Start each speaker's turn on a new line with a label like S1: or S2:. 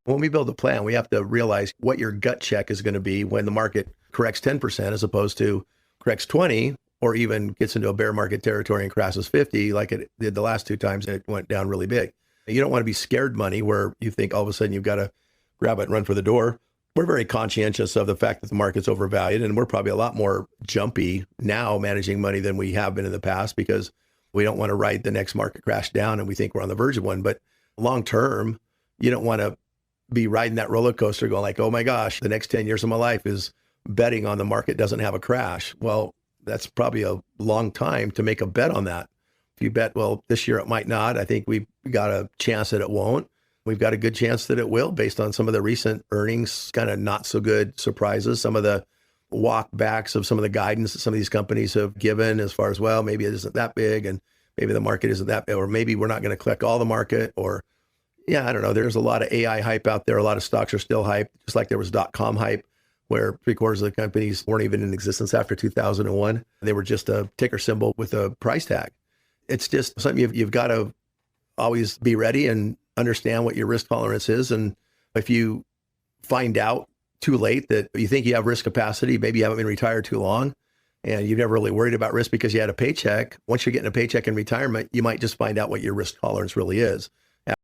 S1: When we build a plan, we have to realize what your gut check is going to be when the market corrects 10% as opposed to corrects 20 or even gets into a bear market territory and crashes 50 like it did the last two times it went down really big. You don't want to be scared money where you think all of a sudden you've got to grab it and run for the door. We're very conscientious of the fact that the market's overvalued, and we're probably a lot more jumpy now managing money than we have been in the past because we don't want to ride the next market crash down and we think we're on the verge of one. But long term, you don't want to be riding that roller coaster going like, oh my gosh, the next 10 years of my life is betting on the market doesn't have a crash. Well, that's probably a long time to make a bet on that. If you bet, well, this year it might not, I think we've got a chance that it won't. We've got a good chance that it will based on some of the recent earnings, kind of not so good surprises, some of the walk backs of some of the guidance that some of these companies have given as far as, well, maybe it isn't that big and maybe the market isn't that big, or maybe we're not going to collect all the market, or yeah, I don't know. There's a lot of AI hype out there. A lot of stocks are still hype, just like there was .com hype, where 3/4 of the companies weren't even in existence after 2001. They were just a ticker symbol with a price tag. It's just something you've got to always be ready and understand what your risk tolerance is. And if you find out too late that you think you have risk capacity, maybe you haven't been retired too long, and you've never really worried about risk because you had a paycheck. Once you're getting a paycheck in retirement, you might just find out what your risk tolerance really is.